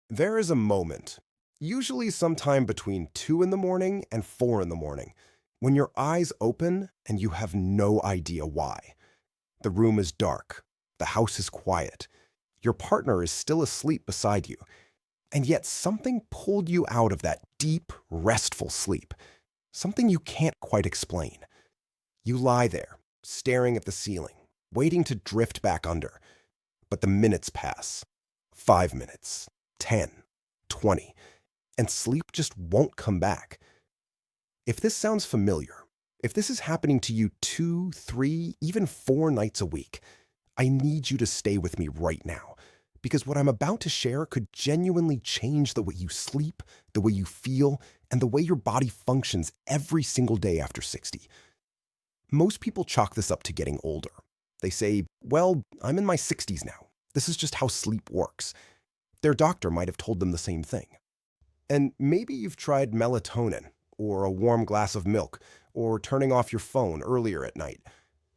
There is a moment, usually sometime between 2 in the morning and 4 in the morning, when your eyes open and you have no idea why. The room is dark, the house is quiet, your partner is still asleep beside you, and yet something pulled you out of that deep, restful sleep, something you can't quite explain. You lie there, staring at the ceiling, waiting to drift back under, but the minutes pass. 5 minutes, 10, 20, and sleep just won't come back. If this sounds familiar, if this is happening to you 2, 3, even 4 nights a week, I need you to stay with me right now, because what I'm about to share could genuinely change the way you sleep, the way you feel, and the way your body functions every single day after 60. Most people chalk this up to getting older. They say, well, I'm in my 60s now. This is just how sleep works. Their doctor might have told them the same thing. And maybe you've tried melatonin, or a warm glass of milk, or turning off your phone earlier at night,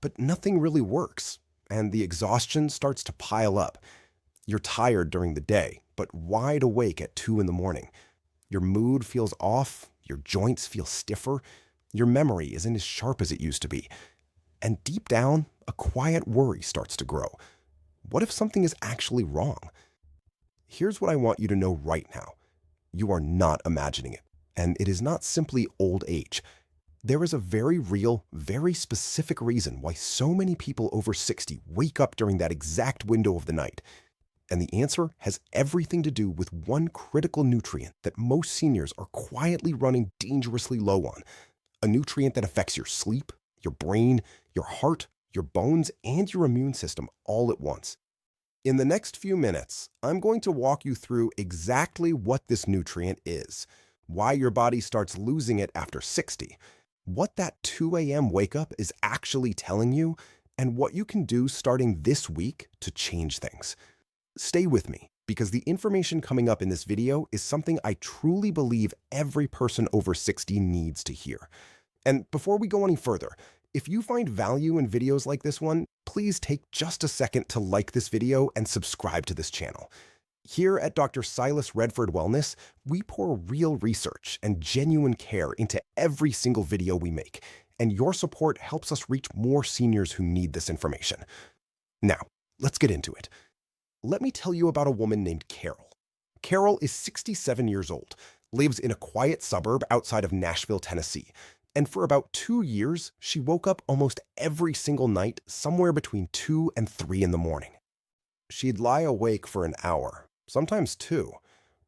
but nothing really works, and the exhaustion starts to pile up. You're tired during the day, but wide awake at 2 in the morning. Your mood feels off, your joints feel stiffer, your memory isn't as sharp as it used to be, and deep down, a quiet worry starts to grow. What if something is actually wrong? Here's what I want you to know right now. You are not imagining it, and it is not simply old age. There is a very real, very specific reason why so many people over 60 wake up during that exact window of the night. And the answer has everything to do with one critical nutrient that most seniors are quietly running dangerously low on. A nutrient that affects your sleep, your brain, your heart, your bones, and your immune system all at once. In the next few minutes, I'm going to walk you through exactly what this nutrient is, why your body starts losing it after 60, what that 2 a.m. wake up is actually telling you, and what you can do starting this week to change things. Stay with me, because the information coming up in this video is something I truly believe every person over 60 needs to hear. And before we go any further, if you find value in videos like this one, please take just a second to like this video and subscribe to this channel. Here at Dr. Silas Redford Wellness, we pour real research and genuine care into every single video we make, and your support helps us reach more seniors who need this information. Now, let's get into it. Let me tell you about a woman named Carol. Carol is 67 years old, lives in a quiet suburb outside of Nashville, Tennessee, and for about 2 years, she woke up almost every single night somewhere between 2 and 3 in the morning. She'd lie awake for an hour, sometimes 2,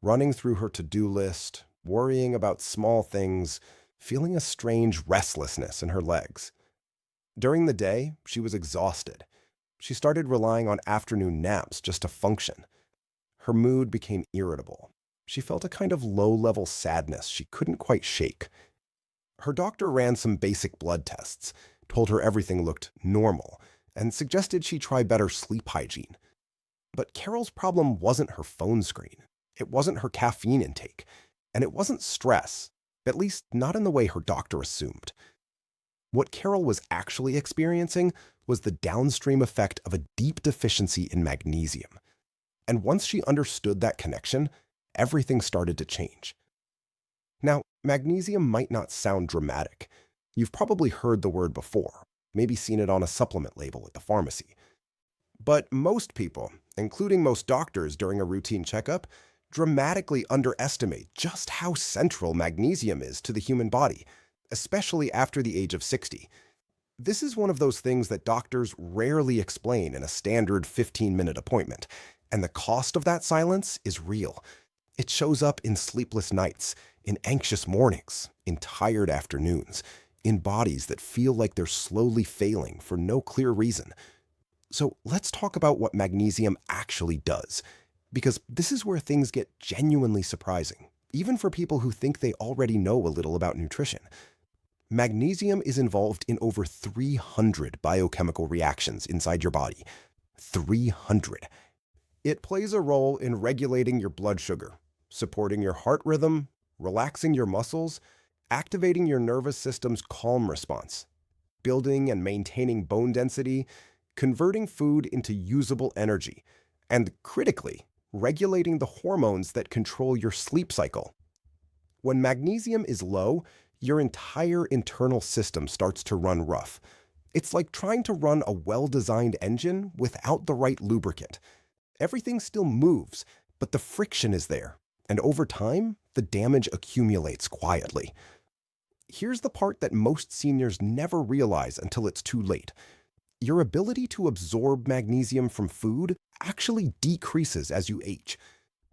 running through her to-do list, worrying about small things, feeling a strange restlessness in her legs. During the day, she was exhausted. She started relying on afternoon naps just to function. Her mood became irritable. She felt a kind of low-level sadness she couldn't quite shake. Her doctor ran some basic blood tests, told her everything looked normal, and suggested she try better sleep hygiene. But Carol's problem wasn't her phone screen. It wasn't her caffeine intake. And it wasn't stress, at least not in the way her doctor assumed. What Carol was actually experiencing was the downstream effect of a deep deficiency in magnesium. And once she understood that connection, everything started to change. Now, magnesium might not sound dramatic. You've probably heard the word before, maybe seen it on a supplement label at the pharmacy. But most people, including most doctors during a routine checkup, dramatically underestimate just how central magnesium is to the human body, especially after the age of 60. This is one of those things that doctors rarely explain in a standard 15-minute appointment, and the cost of that silence is real. It shows up in sleepless nights, in anxious mornings, in tired afternoons, in bodies that feel like they're slowly failing for no clear reason. So let's talk about what magnesium actually does, because this is where things get genuinely surprising, even for people who think they already know a little about nutrition. Magnesium is involved in over 300 biochemical reactions inside your body. 300. It plays a role in regulating your blood sugar, supporting your heart rhythm, relaxing your muscles, activating your nervous system's calm response, building and maintaining bone density, converting food into usable energy, and critically, regulating the hormones that control your sleep cycle. When magnesium is low, your entire internal system starts to run rough. It's like trying to run a well-designed engine without the right lubricant. Everything still moves, but the friction is there, and over time, the damage accumulates quietly. Here's the part that most seniors never realize until it's too late. Your ability to absorb magnesium from food actually decreases as you age.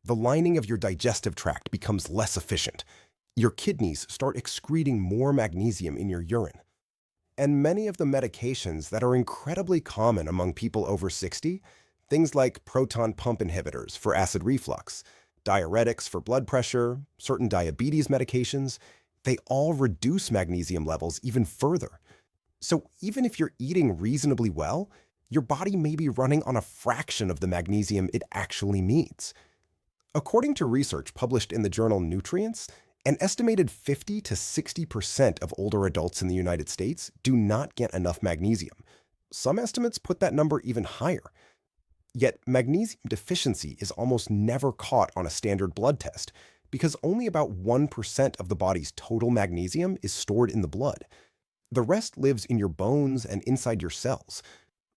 The lining of your digestive tract becomes less efficient. Your kidneys start excreting more magnesium in your urine. And many of the medications that are incredibly common among people over 60, things like proton pump inhibitors for acid reflux, diuretics for blood pressure, certain diabetes medications, they all reduce magnesium levels even further. So even if you're eating reasonably well, your body may be running on a fraction of the magnesium it actually needs. According to research published in the journal Nutrients, an estimated 50 to 60% of older adults in the United States do not get enough magnesium. Some estimates put that number even higher. Yet magnesium deficiency is almost never caught on a standard blood test because only about 1% of the body's total magnesium is stored in the blood. The rest lives in your bones and inside your cells.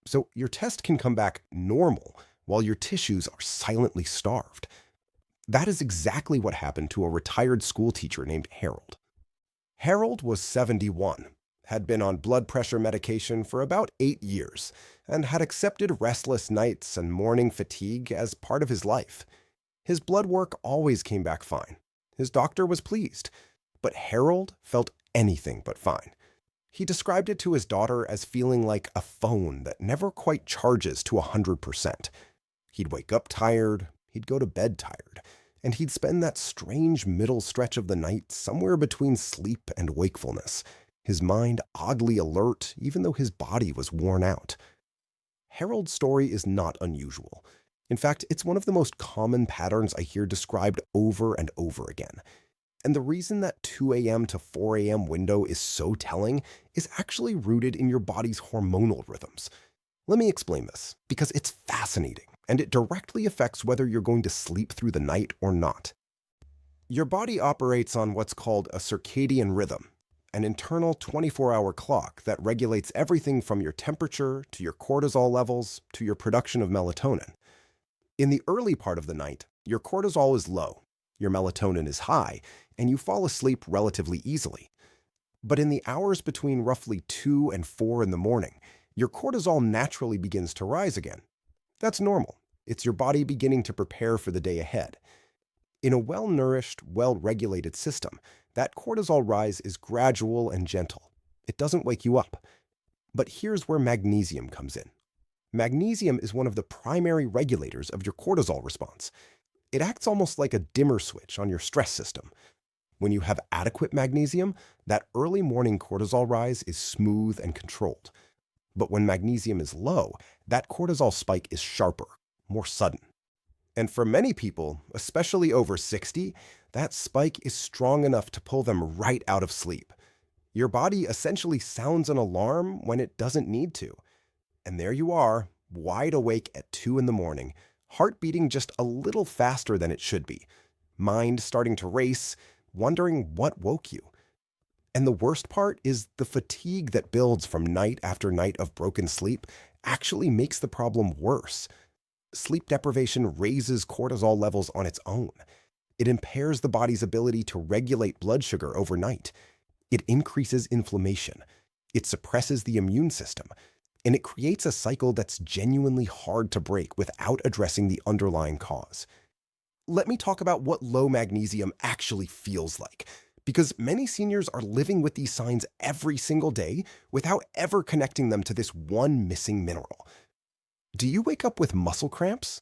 So your test can come back normal while your tissues are silently starved. That is exactly what happened to a retired school teacher named Harold. Harold was 71, had been on blood pressure medication for about 8 years, and had accepted restless nights and morning fatigue as part of his life. His blood work always came back fine. His doctor was pleased, but Harold felt anything but fine. He described it to his daughter as feeling like a phone that never quite charges to 100%. He'd wake up tired, he'd go to bed tired, and he'd spend that strange middle stretch of the night somewhere between sleep and wakefulness, his mind oddly alert even though his body was worn out. Harold's story is not unusual. In fact, it's one of the most common patterns I hear described over and over again. And the reason that 2 a.m. to 4 a.m. window is so telling is actually rooted in your body's hormonal rhythms. Let me explain this, because it's fascinating, and it directly affects whether you're going to sleep through the night or not. Your body operates on what's called a circadian rhythm, an internal 24-hour clock that regulates everything from your temperature to your cortisol levels to your production of melatonin. In the early part of the night, your cortisol is low, your melatonin is high, and you fall asleep relatively easily. But in the hours between roughly 2 and 4 in the morning, your cortisol naturally begins to rise again. That's normal. It's your body beginning to prepare for the day ahead. In a well-nourished, well-regulated system, that cortisol rise is gradual and gentle. It doesn't wake you up. But here's where magnesium comes in. Magnesium is one of the primary regulators of your cortisol response. It acts almost like a dimmer switch on your stress system. When you have adequate magnesium, that early morning cortisol rise is smooth and controlled. But when magnesium is low, that cortisol spike is sharper, more sudden. And for many people, especially over 60, that spike is strong enough to pull them right out of sleep. Your body essentially sounds an alarm when it doesn't need to. And there you are, wide awake at 2 in the morning, heart beating just a little faster than it should be, mind starting to race, wondering what woke you. And the worst part is the fatigue that builds from night after night of broken sleep actually makes the problem worse. Sleep deprivation raises cortisol levels on its own. It impairs the body's ability to regulate blood sugar overnight. It increases inflammation. It suppresses the immune system. And it creates a cycle that's genuinely hard to break without addressing the underlying cause. Let me talk about what low magnesium actually feels like, because many seniors are living with these signs every single day without ever connecting them to this one missing mineral. Do you wake up with muscle cramps?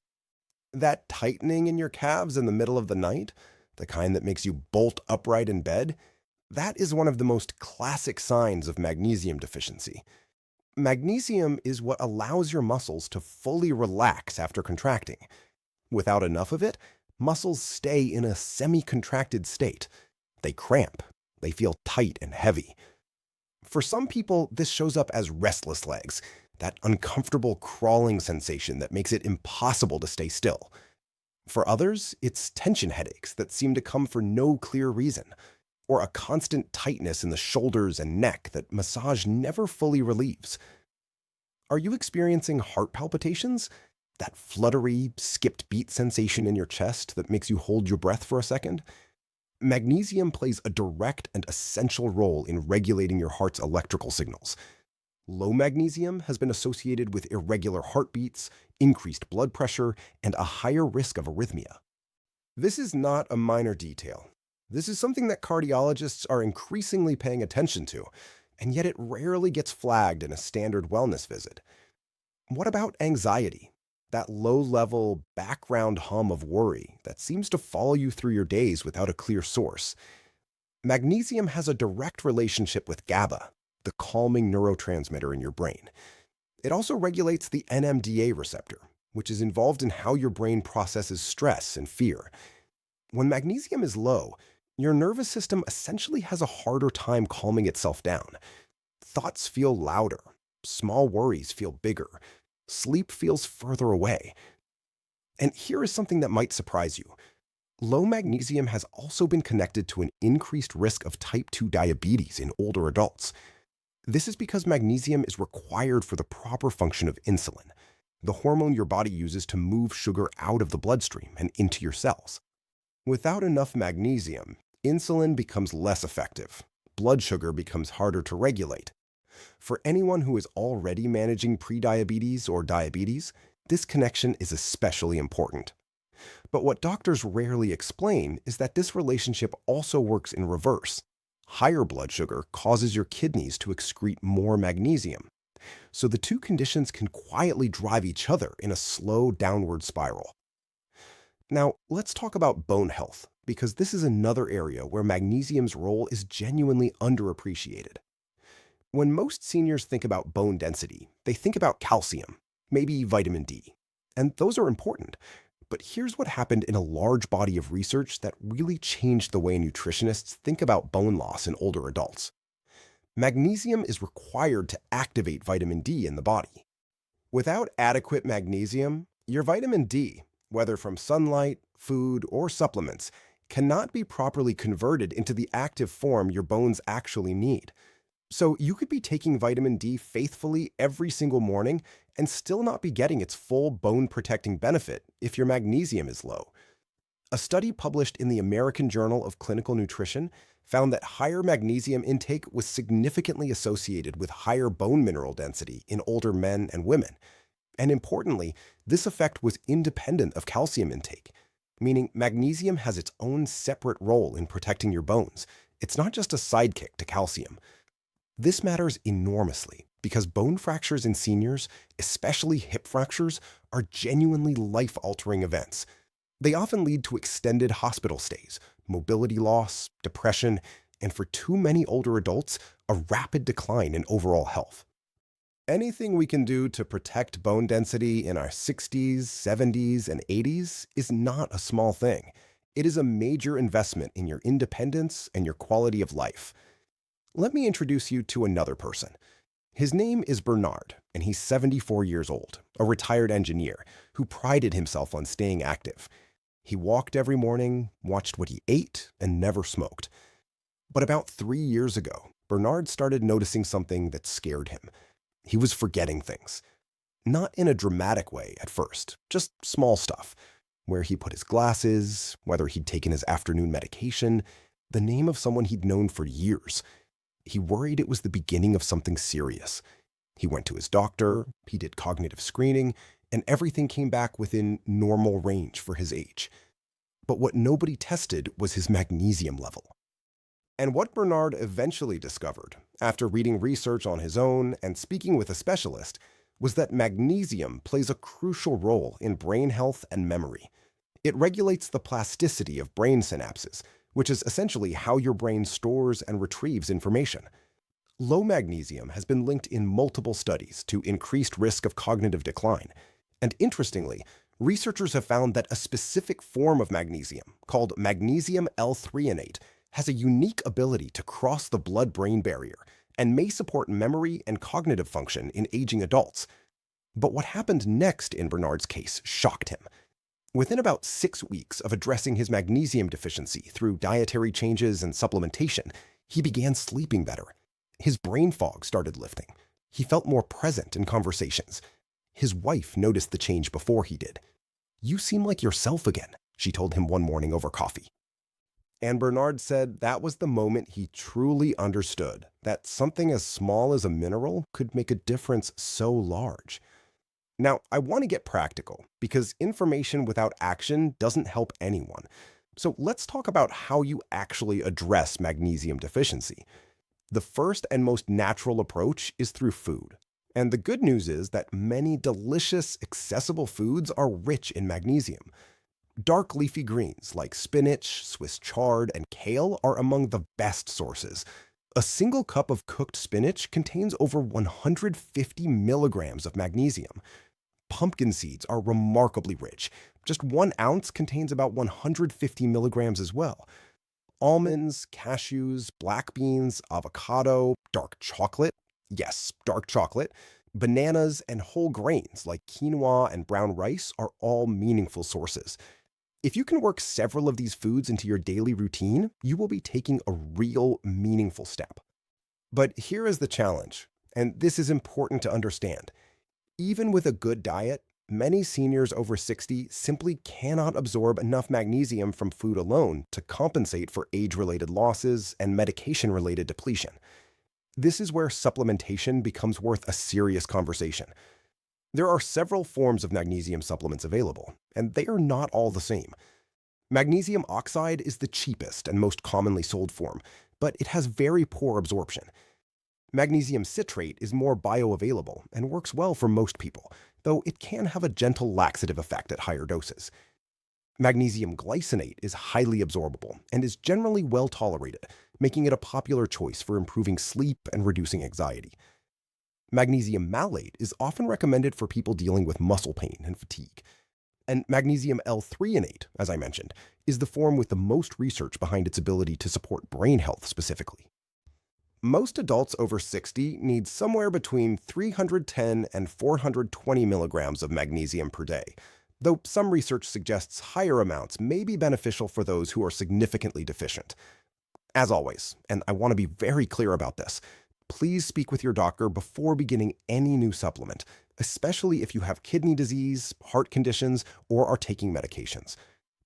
That tightening in your calves in the middle of the night, the kind that makes you bolt upright in bed, that is one of the most classic signs of magnesium deficiency. Magnesium is what allows your muscles to fully relax after contracting. Without enough of it, muscles stay in a semi-contracted state. They cramp. They feel tight and heavy. For some people, this shows up as restless legs, that uncomfortable crawling sensation that makes it impossible to stay still. For others, it's tension headaches that seem to come for no clear reason, or a constant tightness in the shoulders and neck that massage never fully relieves. Are you experiencing heart palpitations? That fluttery, skipped beat sensation in your chest that makes you hold your breath for a second? Magnesium plays a direct and essential role in regulating your heart's electrical signals. Low magnesium has been associated with irregular heartbeats, increased blood pressure, and a higher risk of arrhythmia. This is not a minor detail. This is something that cardiologists are increasingly paying attention to, and yet it rarely gets flagged in a standard wellness visit. What about anxiety? That low-level background hum of worry that seems to follow you through your days without a clear source. Magnesium has a direct relationship with GABA, the calming neurotransmitter in your brain. It also regulates the NMDA receptor, which is involved in how your brain processes stress and fear. When magnesium is low, your nervous system essentially has a harder time calming itself down. Thoughts feel louder, small worries feel bigger, sleep feels further away. And here is something that might surprise you. Low magnesium has also been connected to an increased risk of type 2 diabetes in older adults. This is because magnesium is required for the proper function of insulin, the hormone your body uses to move sugar out of the bloodstream and into your cells. Without enough magnesium, insulin becomes less effective. Blood sugar becomes harder to regulate. For anyone who is already managing prediabetes or diabetes, this connection is especially important. But what doctors rarely explain is that this relationship also works in reverse. Higher blood sugar causes your kidneys to excrete more magnesium. So the two conditions can quietly drive each other in a slow downward spiral. Now, let's talk about bone health, because this is another area where magnesium's role is genuinely underappreciated. When most seniors think about bone density, they think about calcium, maybe vitamin D. And those are important. But here's what happened in a large body of research that really changed the way nutritionists think about bone loss in older adults. Magnesium is required to activate vitamin D in the body. Without adequate magnesium, your vitamin D, whether from sunlight, food, or supplements, cannot be properly converted into the active form your bones actually need. So you could be taking vitamin D faithfully every single morning and still not be getting its full bone-protecting benefit if your magnesium is low. A study published in the American Journal of Clinical Nutrition found that higher magnesium intake was significantly associated with higher bone mineral density in older men and women. And importantly, this effect was independent of calcium intake, meaning magnesium has its own separate role in protecting your bones. It's not just a sidekick to calcium. This matters enormously because bone fractures in seniors, especially hip fractures, are genuinely life-altering events. They often lead to extended hospital stays, mobility loss, depression, and for too many older adults, a rapid decline in overall health. Anything we can do to protect bone density in our 60s, 70s, and 80s is not a small thing. It is a major investment in your independence and your quality of life. Let me introduce you to another person. His name is Bernard, and he's 74 years old, a retired engineer who prided himself on staying active. He walked every morning, watched what he ate, and never smoked. But about 3 years ago, Bernard started noticing something that scared him. He was forgetting things. Not in a dramatic way at first, just small stuff. Where he put his glasses, whether he'd taken his afternoon medication, the name of someone he'd known for years. He worried it was the beginning of something serious. He went to his doctor, he did cognitive screening, and everything came back within normal range for his age. But what nobody tested was his magnesium level. And what Bernard eventually discovered, after reading research on his own and speaking with a specialist, was that magnesium plays a crucial role in brain health and memory. It regulates the plasticity of brain synapses, which is essentially how your brain stores and retrieves information. Low magnesium has been linked in multiple studies to increased risk of cognitive decline. And interestingly, researchers have found that a specific form of magnesium, called magnesium L-threonate, has a unique ability to cross the blood-brain barrier and may support memory and cognitive function in aging adults. But what happened next in Bernard's case shocked him. Within about 6 weeks of addressing his magnesium deficiency through dietary changes and supplementation, he began sleeping better. His brain fog started lifting. He felt more present in conversations. His wife noticed the change before he did. "You seem like yourself again," she told him one morning over coffee. And Bernard said that was the moment he truly understood that something as small as a mineral could make a difference so large. Now, I want to get practical because information without action doesn't help anyone. So let's talk about how you actually address magnesium deficiency. The first and most natural approach is through food. And the good news is that many delicious, accessible foods are rich in magnesium. Dark leafy greens like spinach, Swiss chard, and kale are among the best sources. A single cup of cooked spinach contains over 150 milligrams of magnesium. Pumpkin seeds are remarkably rich. Just 1 ounce contains about 150 milligrams as well. Almonds, cashews, black beans, avocado, dark chocolate, yes, dark chocolate, bananas, and whole grains like quinoa and brown rice are all meaningful sources. If you can work several of these foods into your daily routine, you will be taking a real meaningful step. But here is the challenge, and this is important to understand. Even with a good diet, many seniors over 60 simply cannot absorb enough magnesium from food alone to compensate for age-related losses and medication-related depletion. This is where supplementation becomes worth a serious conversation. There are several forms of magnesium supplements available, and they are not all the same. Magnesium oxide is the cheapest and most commonly sold form, but it has very poor absorption. Magnesium citrate is more bioavailable and works well for most people, though it can have a gentle laxative effect at higher doses. Magnesium glycinate is highly absorbable and is generally well tolerated, making it a popular choice for improving sleep and reducing anxiety. Magnesium malate is often recommended for people dealing with muscle pain and fatigue. And magnesium L-threonate, as I mentioned, is the form with the most research behind its ability to support brain health specifically. Most adults over 60 need somewhere between 310 and 420 milligrams of magnesium per day, though some research suggests higher amounts may be beneficial for those who are significantly deficient. As always, and I want to be very clear about this, please speak with your doctor before beginning any new supplement, especially if you have kidney disease, heart conditions, or are taking medications.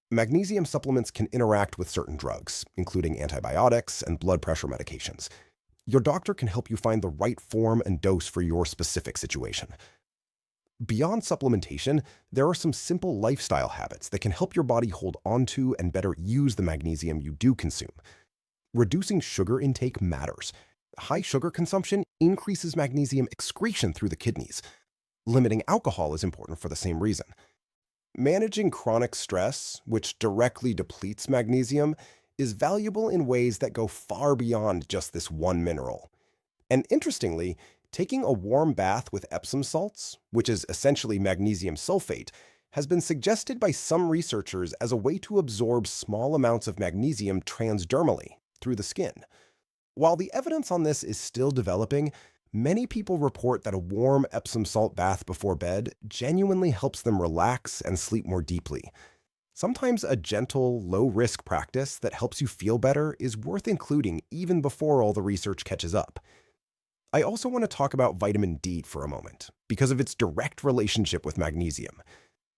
Magnesium supplements can interact with certain drugs, including antibiotics and blood pressure medications. Your doctor can help you find the right form and dose for your specific situation. Beyond supplementation, there are some simple lifestyle habits that can help your body hold onto and better use the magnesium you do consume. Reducing sugar intake matters. High sugar consumption increases magnesium excretion through the kidneys. Limiting alcohol is important for the same reason. Managing chronic stress, which directly depletes magnesium, is valuable in ways that go far beyond just this one mineral. And interestingly, taking a warm bath with Epsom salts, which is essentially magnesium sulfate, has been suggested by some researchers as a way to absorb small amounts of magnesium transdermally through the skin. While the evidence on this is still developing, many people report that a warm Epsom salt bath before bed genuinely helps them relax and sleep more deeply. Sometimes a gentle, low-risk practice that helps you feel better is worth including even before all the research catches up. I also want to talk about vitamin D for a moment, because of its direct relationship with magnesium.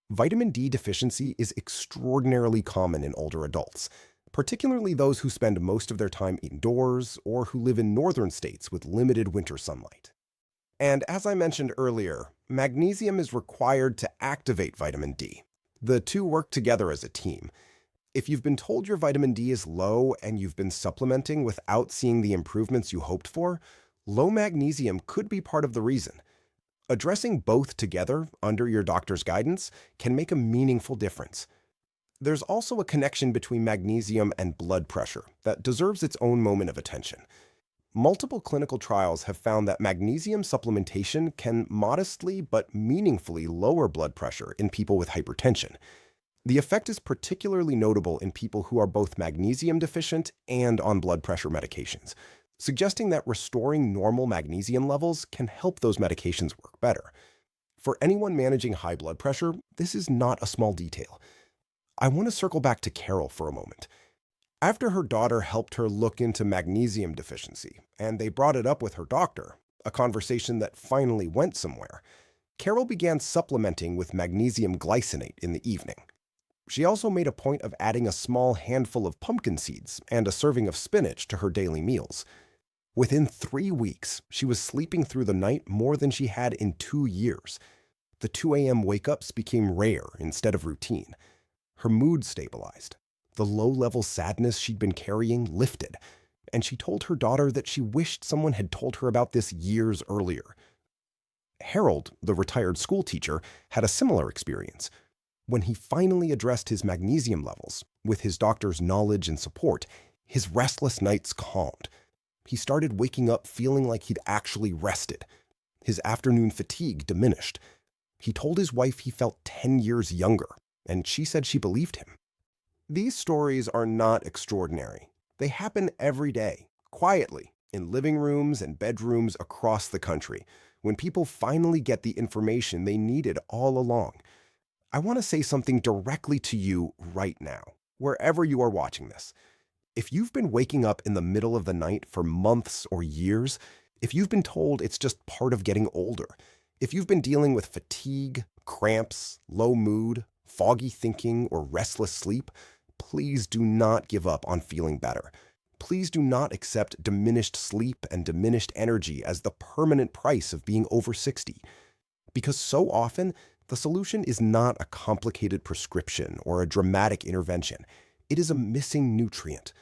Vitamin D deficiency is extraordinarily common in older adults, particularly those who spend most of their time indoors or who live in northern states with limited winter sunlight. And as I mentioned earlier, magnesium is required to activate vitamin D. The two work together as a team. If you've been told your vitamin D is low and you've been supplementing without seeing the improvements you hoped for, low magnesium could be part of the reason. Addressing both together under your doctor's guidance can make a meaningful difference. There's also a connection between magnesium and blood pressure that deserves its own moment of attention. Multiple clinical trials have found that magnesium supplementation can modestly but meaningfully lower blood pressure in people with hypertension. The effect is particularly notable in people who are both magnesium deficient and on blood pressure medications, suggesting that restoring normal magnesium levels can help those medications work better. For anyone managing high blood pressure, this is not a small detail. I want to circle back to Carol for a moment. After her daughter helped her look into magnesium deficiency, and they brought it up with her doctor, a conversation that finally went somewhere, Carol began supplementing with magnesium glycinate in the evening. She also made a point of adding a small handful of pumpkin seeds and a serving of spinach to her daily meals. Within 3 weeks, she was sleeping through the night more than she had in 2 years. The 2 a.m. wake-ups became rare instead of routine. Her mood stabilized. The low-level sadness she'd been carrying lifted, and she told her daughter that she wished someone had told her about this years earlier. Harold, the retired school teacher, had a similar experience. When he finally addressed his magnesium levels, with his doctor's knowledge and support, his restless nights calmed. He started waking up feeling like he'd actually rested. His afternoon fatigue diminished. He told his wife he felt 10 years younger, and she said she believed him. These stories are not extraordinary. They happen every day, quietly, in living rooms and bedrooms across the country, when people finally get the information they needed all along. I want to say something directly to you right now, wherever you are watching this. If you've been waking up in the middle of the night for months or years, if you've been told it's just part of getting older, if you've been dealing with fatigue, cramps, low mood, foggy thinking, or restless sleep, please do not give up on feeling better. Please do not accept diminished sleep and diminished energy as the permanent price of being over 60. Because so often, the solution is not a complicated prescription or a dramatic intervention. It is a missing nutrient,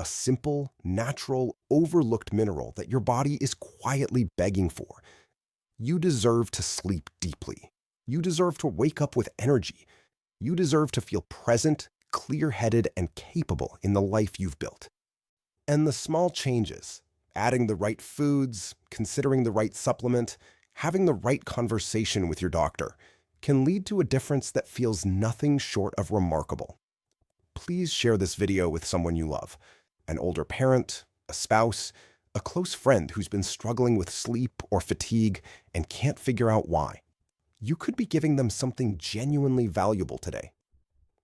a simple, natural, overlooked mineral that your body is quietly begging for. You deserve to sleep deeply. You deserve to wake up with energy. You deserve to feel present, clear-headed, and capable in the life you've built. And the small changes, adding the right foods, considering the right supplement, having the right conversation with your doctor, can lead to a difference that feels nothing short of remarkable. Please share this video with someone you love, an older parent, a spouse, a close friend who's been struggling with sleep or fatigue and can't figure out why. You could be giving them something genuinely valuable today.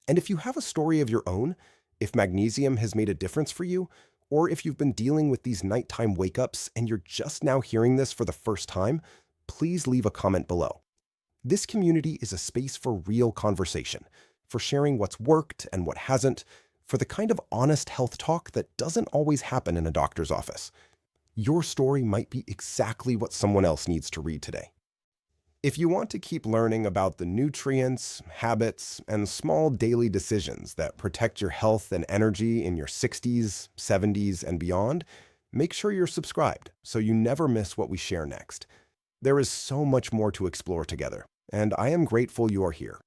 And if you have a story of your own, if magnesium has made a difference for you, or if you've been dealing with these nighttime wake-ups and you're just now hearing this for the first time, please leave a comment below. This community is a space for real conversation, for sharing what's worked and what hasn't, for the kind of honest health talk that doesn't always happen in a doctor's office. Your story might be exactly what someone else needs to read today. If you want to keep learning about the nutrients, habits, and small daily decisions that protect your health and energy in your 60s, 70s, and beyond, make sure you're subscribed so you never miss what we share next. There is so much more to explore together, and I am grateful you are here.